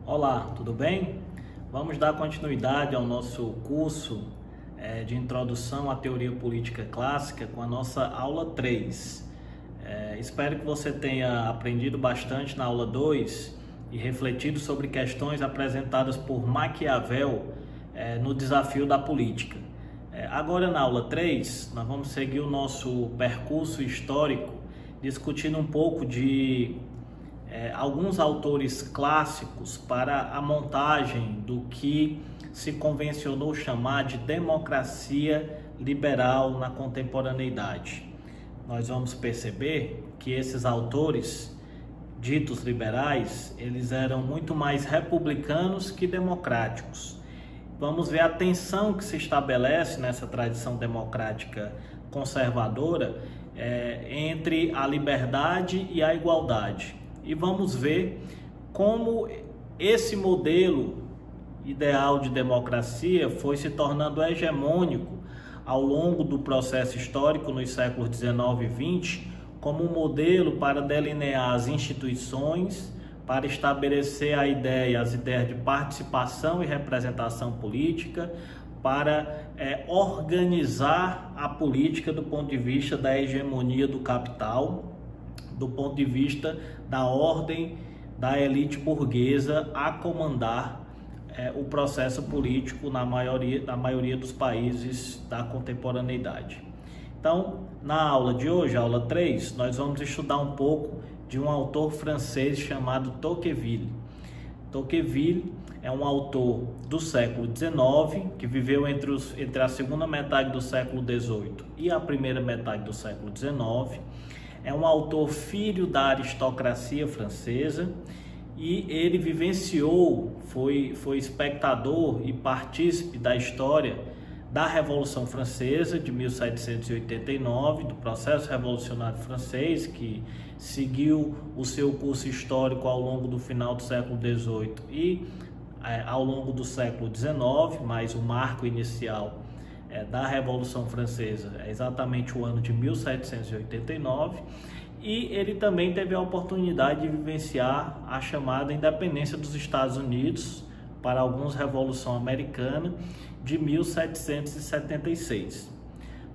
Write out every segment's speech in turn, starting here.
Olá, tudo bem? Vamos dar continuidade ao nosso curso de Introdução à Teoria Política Clássica com a nossa aula 3. Espero que você tenha aprendido bastante na aula 2 e refletido sobre questões apresentadas por Maquiavel no desafio da política. Agora na aula 3, nós vamos seguir o nosso percurso histórico discutindo um pouco de alguns autores clássicos para a montagem do que se convencionou chamar de democracia liberal na contemporaneidade. Nós vamos perceber que esses autores ditos liberais, eles eram muito mais republicanos que democráticos. Vamos ver a tensão que se estabelece nessa tradição democrática conservadora entre a liberdade e a igualdade. E vamos ver como esse modelo ideal de democracia foi se tornando hegemônico ao longo do processo histórico nos séculos XIX e XX, como um modelo para delinear as instituições, para estabelecer as ideias de participação e representação política, para organizar a política do ponto de vista da hegemonia do capital, do ponto de vista da ordem da elite burguesa a comandar o processo político na maioria dos países da contemporaneidade. Então, na aula de hoje, aula 3, nós vamos estudar um pouco de um autor francês chamado Tocqueville. Tocqueville é um autor do século XIX, que viveu entre a segunda metade do século XVIII e a primeira metade do século XIX. É um autor filho da aristocracia francesa e ele vivenciou, foi espectador e partícipe da história da Revolução Francesa de 1789, do processo revolucionário francês, que seguiu o seu curso histórico ao longo do final do século XVIII e ao longo do século XIX, mas o marco inicial da Revolução Francesa é exatamente o ano de 1789, e ele também teve a oportunidade de vivenciar a chamada independência dos Estados Unidos, para alguns Revolução Americana, de 1776.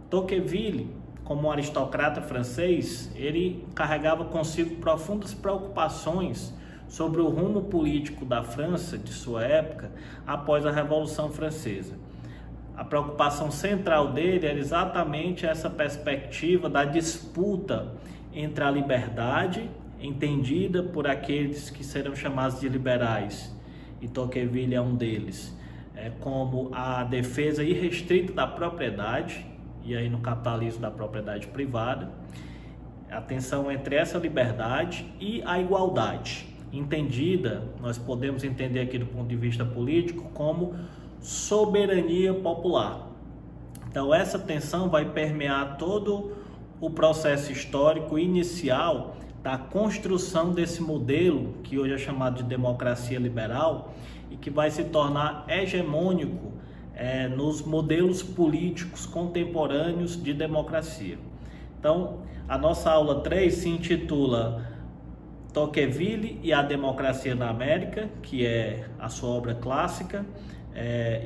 Tocqueville, como um aristocrata francês, ele carregava consigo profundas preocupações sobre o rumo político da França de sua época após a Revolução Francesa. A preocupação central dele era exatamente essa perspectiva da disputa entre a liberdade, entendida por aqueles que serão chamados de liberais, e Tocqueville é um deles, como a defesa irrestrita da propriedade, e aí no capitalismo da propriedade privada, a tensão entre essa liberdade e a igualdade, entendida, nós podemos entender aqui do ponto de vista político, como soberania popular. Então essa tensão vai permear todo o processo histórico inicial da construção desse modelo que hoje é chamado de democracia liberal e que vai se tornar hegemônico nos modelos políticos contemporâneos de democracia. Então a nossa aula 3 se intitula Tocqueville e a Democracia na América, que é a sua obra clássica.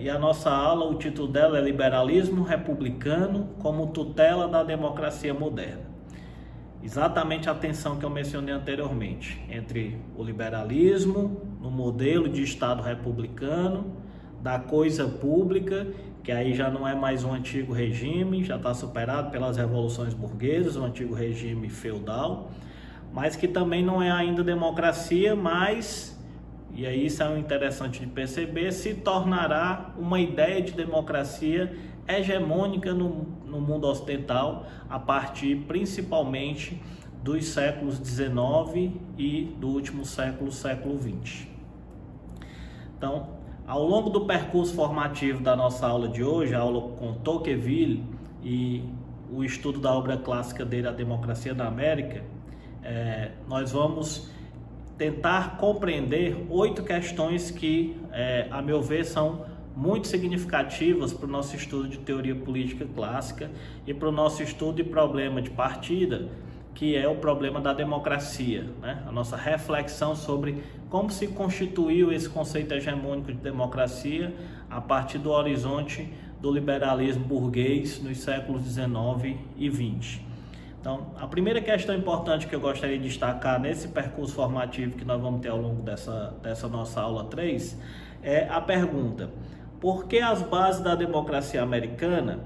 E a nossa aula, o título dela é Liberalismo Republicano como tutela da democracia moderna. Exatamente a tensão que eu mencionei anteriormente, entre o liberalismo no modelo de Estado republicano, da coisa pública, que aí já não é mais um antigo regime, já está superado pelas revoluções burguesas, o antigo regime feudal, mas que também não é ainda democracia, mas... E aí isso é interessante de perceber, se tornará uma ideia de democracia hegemônica no mundo ocidental, a partir principalmente dos séculos XIX e do último século XX. Então, ao longo do percurso formativo da nossa aula de hoje, a aula com Tocqueville e o estudo da obra clássica dele, A Democracia da América, nós vamos tentar compreender 8 questões que, a meu ver, são muito significativas para o nosso estudo de teoria política clássica e para o nosso estudo de problema de partida que é o problema da democracia, né? A nossa reflexão sobre como se constituiu esse conceito hegemônico de democracia a partir do horizonte do liberalismo burguês nos séculos 19 e 20. Então, a primeira questão importante que eu gostaria de destacar nesse percurso formativo que nós vamos ter ao longo dessa nossa aula 3 é a pergunta: por que as bases da democracia americana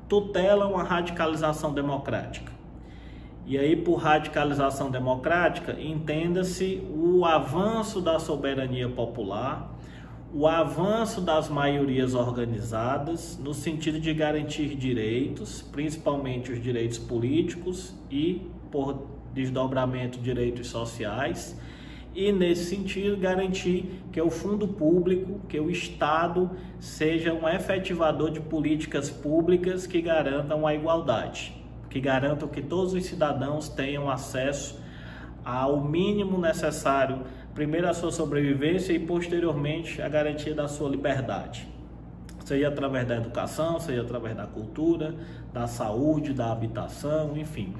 tutelam a radicalização democrática? E aí, por radicalização democrática, entenda-se o avanço da soberania popular, o avanço das maiorias organizadas, no sentido de garantir direitos, principalmente os direitos políticos e, por desdobramento, direitos sociais, e, nesse sentido, garantir que o fundo público, que o Estado, seja um efetivador de políticas públicas que garantam a igualdade, que garantam que todos os cidadãos tenham acesso ao mínimo necessário, primeiro a sua sobrevivência e posteriormente a garantia da sua liberdade, seja através da educação, seja através da cultura, da saúde, da habitação, enfim,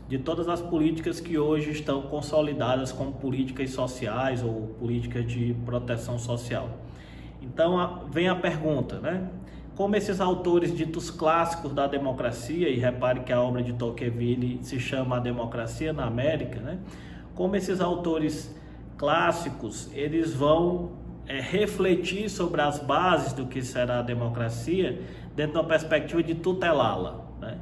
de todas as políticas que hoje estão consolidadas como políticas sociais ou políticas de proteção social. Então vem a pergunta, né? Como esses autores ditos clássicos da democracia, e repare que a obra de Tocqueville se chama A Democracia na América, né? Como esses autores clássicos, eles vão refletir sobre as bases do que será a democracia dentro de uma perspectiva de tutelá-la, né?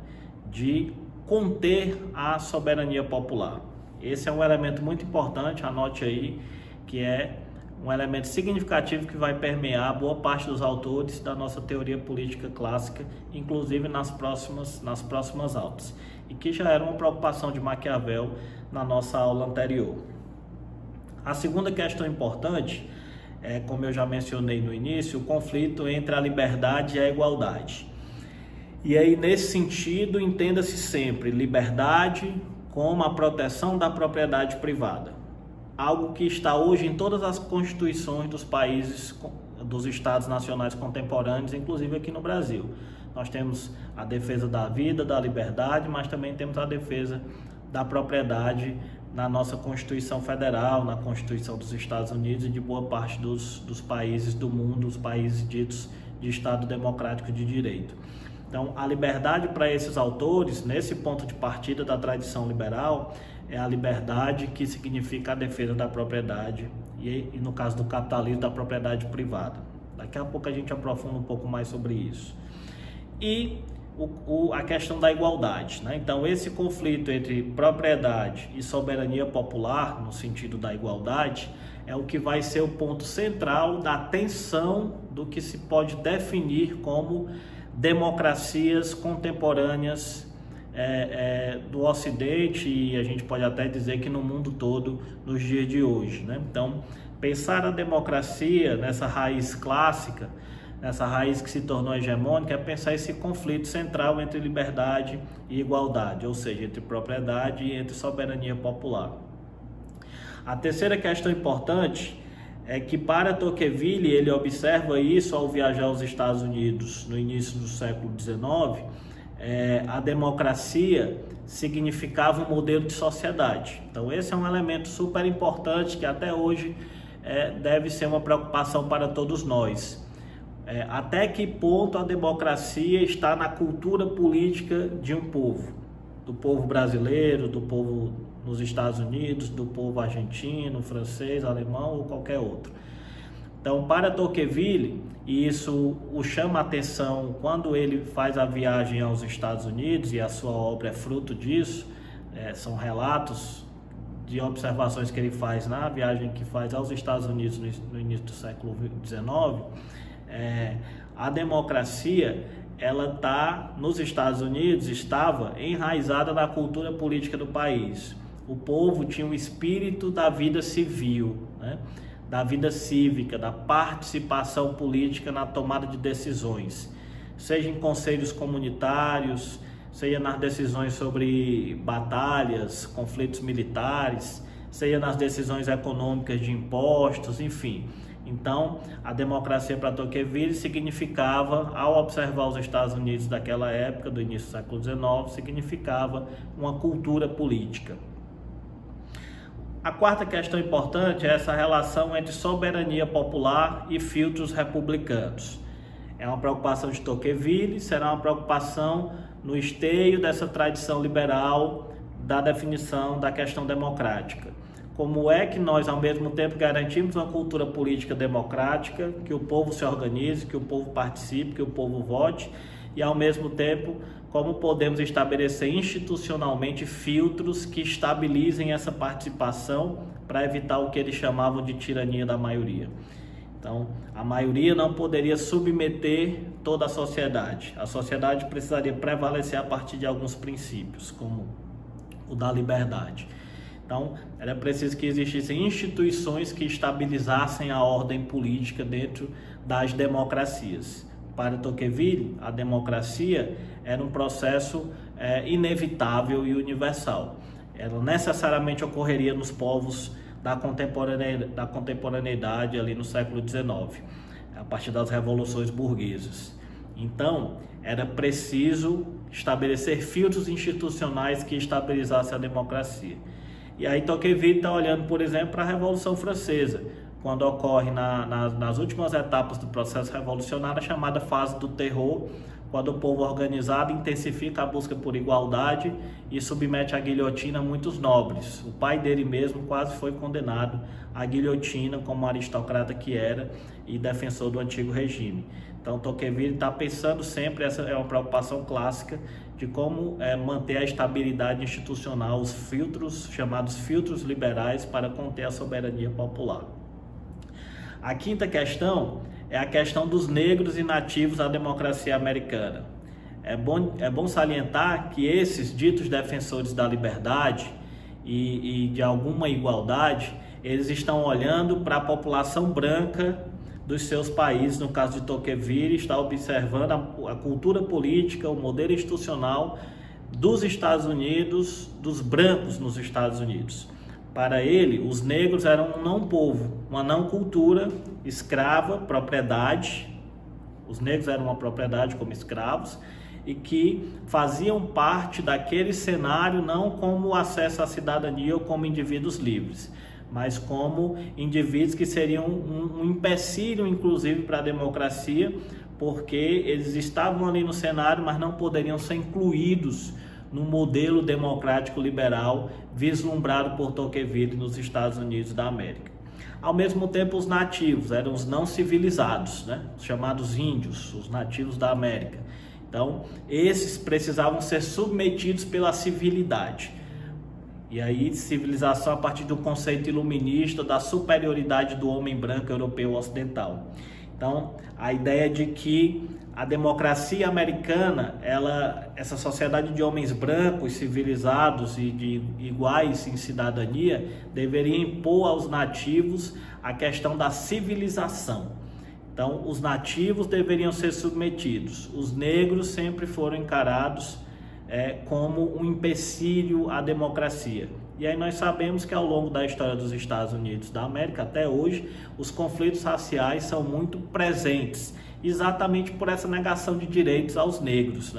De conter a soberania popular. Esse é um elemento muito importante, anote aí, que é um elemento significativo que vai permear boa parte dos autores da nossa teoria política clássica, inclusive nas próximas aulas, e que já era uma preocupação de Maquiavel na nossa aula anterior. A segunda questão importante é, como eu já mencionei no início, o conflito entre a liberdade e a igualdade. E aí, nesse sentido, entenda-se sempre liberdade como a proteção da propriedade privada, algo que está hoje em todas as constituições dos países, dos estados nacionais contemporâneos, inclusive aqui no Brasil. Nós temos a defesa da vida, da liberdade, mas também temos a defesa da propriedade na nossa Constituição Federal, na Constituição dos Estados Unidos e de boa parte dos países do mundo, os países ditos de Estado Democrático de Direito. Então, a liberdade para esses autores, nesse ponto de partida da tradição liberal, é a liberdade que significa a defesa da propriedade e no caso do capitalismo, da propriedade privada. Daqui a pouco a gente aprofunda um pouco mais sobre isso. E a questão da igualdade, né? Então, esse conflito entre propriedade e soberania popular, no sentido da igualdade, é o que vai ser o ponto central da tensão do que se pode definir como democracias contemporâneas do Ocidente, e a gente pode até dizer que no mundo todo nos dias de hoje, né? Então, pensar a democracia nessa raiz clássica, nessa raiz que se tornou hegemônica, é pensar esse conflito central entre liberdade e igualdade, ou seja, entre propriedade e entre soberania popular. A terceira questão importante é que, para Tocqueville, ele observa isso ao viajar aos Estados Unidos no início do século XIX, a democracia significava um modelo de sociedade. Então, esse é um elemento super importante que até hoje deve ser uma preocupação para todos nós. Até que ponto a democracia está na cultura política de um povo, do povo brasileiro, do povo nos Estados Unidos, do povo argentino, francês, alemão ou qualquer outro. Então, para Tocqueville, e isso o chama a atenção quando ele faz a viagem aos Estados Unidos, e a sua obra é fruto disso, são relatos de observações que ele faz na viagem que faz aos Estados Unidos no início do século XIX. A democracia, ela nos Estados Unidos, estava enraizada na cultura política do país. O povo tinha um espírito da vida civil, né? Da vida cívica, da participação política na tomada de decisões, seja em conselhos comunitários, seja nas decisões sobre batalhas, conflitos militares, seja nas decisões econômicas de impostos, enfim. Então, a democracia para Tocqueville significava, ao observar os Estados Unidos daquela época, do início do século XIX, significava uma cultura política. A quarta questão importante é essa relação entre soberania popular e filtros republicanos. É uma preocupação de Tocqueville, será uma preocupação no esteio dessa tradição liberal da definição da questão democrática. Como é que nós, ao mesmo tempo, garantimos uma cultura política democrática, que o povo se organize, que o povo participe, que o povo vote, e, ao mesmo tempo, como podemos estabelecer institucionalmente filtros que estabilizem essa participação para evitar o que eles chamavam de tirania da maioria. Então, a maioria não poderia submeter toda a sociedade. A sociedade precisaria prevalecer a partir de alguns princípios, como o da liberdade. Então, era preciso que existissem instituições que estabilizassem a ordem política dentro das democracias. Para Tocqueville, a democracia era um processo inevitável e universal. Ela necessariamente ocorreria nos povos da contemporaneidade ali no século XIX, a partir das revoluções burguesas. Então, era preciso estabelecer filtros institucionais que estabilizassem a democracia. E aí Tocqueville está olhando, por exemplo, para a Revolução Francesa, quando ocorre nas últimas etapas do processo revolucionário, a chamada fase do terror, quando o povo organizado intensifica a busca por igualdade e submete à guilhotina muitos nobres. O pai dele mesmo quase foi condenado à guilhotina como aristocrata que era e defensor do antigo regime. Então Tocqueville está pensando sempre, essa é uma preocupação clássica, de como manter a estabilidade institucional, os filtros, chamados filtros liberais, para conter a soberania popular. A quinta questão é a questão dos negros e nativos da democracia americana. É bom salientar que esses ditos defensores da liberdade e de alguma igualdade, eles estão olhando para a população branca dos seus países. No caso de Tocqueville, está observando a cultura política, o modelo institucional dos Estados Unidos, dos brancos nos Estados Unidos. Para ele, os negros eram um não-povo, uma não-cultura, escrava, propriedade. Os negros eram uma propriedade como escravos e que faziam parte daquele cenário não como acesso à cidadania ou como indivíduos livres, mas como indivíduos que seriam um empecilho, inclusive, para a democracia, porque eles estavam ali no cenário, mas não poderiam ser incluídos no modelo democrático liberal vislumbrado por Tocqueville nos Estados Unidos da América. Ao mesmo tempo, os nativos eram os não civilizados, os chamados índios, os nativos da América. Então, esses precisavam ser submetidos pela civilidade. E aí, civilização a partir do conceito iluminista da superioridade do homem branco europeu ocidental. Então, a ideia de que a democracia americana, essa sociedade de homens brancos, civilizados e de iguais em cidadania, deveria impor aos nativos a questão da civilização. Então, os nativos deveriam ser submetidos. Os negros sempre foram encarados como um empecilho à democracia. E aí nós sabemos que ao longo da história dos Estados Unidos da América, até hoje, os conflitos raciais são muito presentes, exatamente por essa negação de direitos aos negros,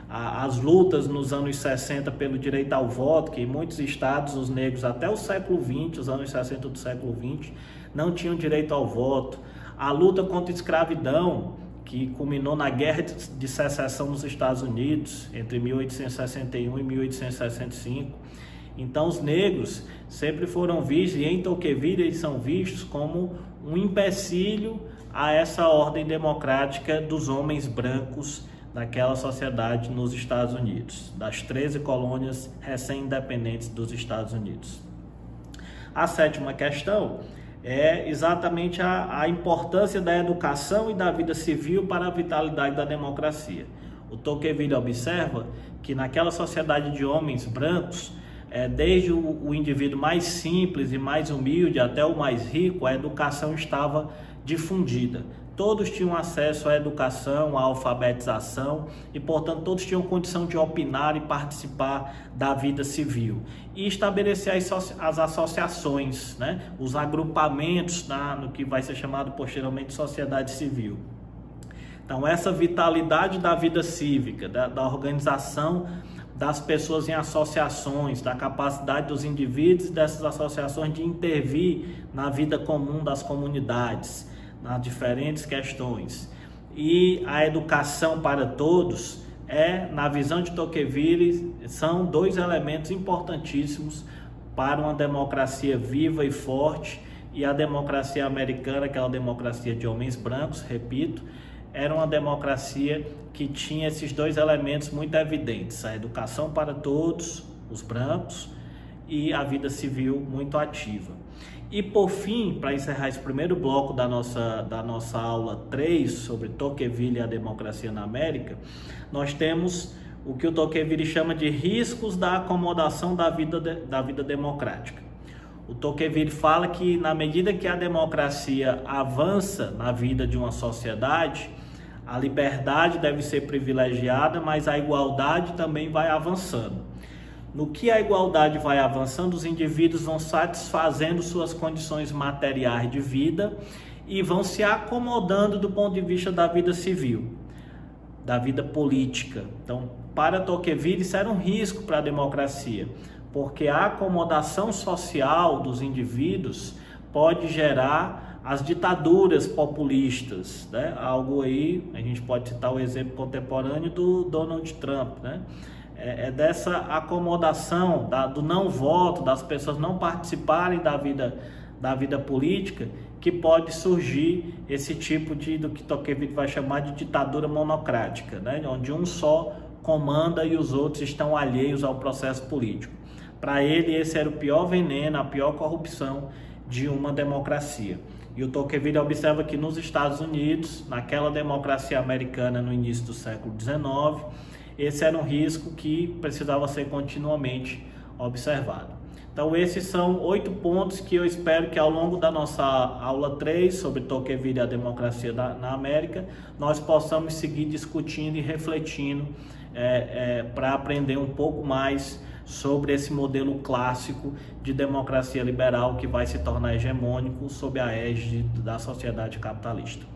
As lutas nos anos 60 pelo direito ao voto, que em muitos estados os negros até o século XX, os anos 60 do século XX, não tinham direito ao voto. A luta contra a escravidão, que culminou na Guerra de Secessão nos Estados Unidos, entre 1861 e 1865. Então, os negros sempre foram vistos, e em Tocqueville eles são vistos como um empecilho a essa ordem democrática dos homens brancos daquela sociedade nos Estados Unidos, das 13 colônias recém-independentes dos Estados Unidos. A sétima questão é exatamente a importância da educação e da vida civil para a vitalidade da democracia. O Tocqueville observa que naquela sociedade de homens brancos, desde o indivíduo mais simples e mais humilde até o mais rico, a educação estava difundida. todos tinham acesso à educação, à alfabetização e, portanto, todos tinham condição de opinar e participar da vida civil. E estabelecer as associações, né? Os agrupamentos no que vai ser chamado posteriormente de sociedade civil. Então, essa vitalidade da vida cívica, da organização das pessoas em associações, da capacidade dos indivíduos e dessas associações de intervir na vida comum das comunidades, nas diferentes questões. E a educação para todos na visão de Tocqueville, são dois elementos importantíssimos para uma democracia viva e forte. E a democracia americana, aquela democracia de homens brancos, repito, era uma democracia que tinha esses dois elementos muito evidentes: a educação para todos, os brancos, e a vida civil muito ativa. E por fim, para encerrar esse primeiro bloco da nossa aula 3 sobre Tocqueville e a democracia na América, nós temos o que o Tocqueville chama de riscos da acomodação da vida democrática. O Tocqueville fala que na medida que a democracia avança na vida de uma sociedade, a liberdade deve ser privilegiada, mas a igualdade também vai avançando. No que a igualdade vai avançando, os indivíduos vão satisfazendo suas condições materiais de vida e vão se acomodando do ponto de vista da vida civil, da vida política. Então, para Tocqueville, isso era um risco para a democracia, porque a acomodação social dos indivíduos pode gerar as ditaduras populistas, né? Algo aí, a gente pode citar o exemplo contemporâneo do Donald Trump, né? É dessa acomodação, do não voto, das pessoas não participarem da vida política, que pode surgir esse tipo do que Tocqueville vai chamar de ditadura monocrática, né? Onde um só comanda e os outros estão alheios ao processo político. Para ele, esse era o pior veneno, a pior corrupção de uma democracia. E o Tocqueville observa que nos Estados Unidos, naquela democracia americana no início do século XIX, esse era um risco que precisava ser continuamente observado. Então, esses são 8 pontos que eu espero que ao longo da nossa aula 3 sobre Tocqueville e a democracia na América, nós possamos seguir discutindo e refletindo para aprender um pouco mais sobre esse modelo clássico de democracia liberal que vai se tornar hegemônico sob a égide da sociedade capitalista.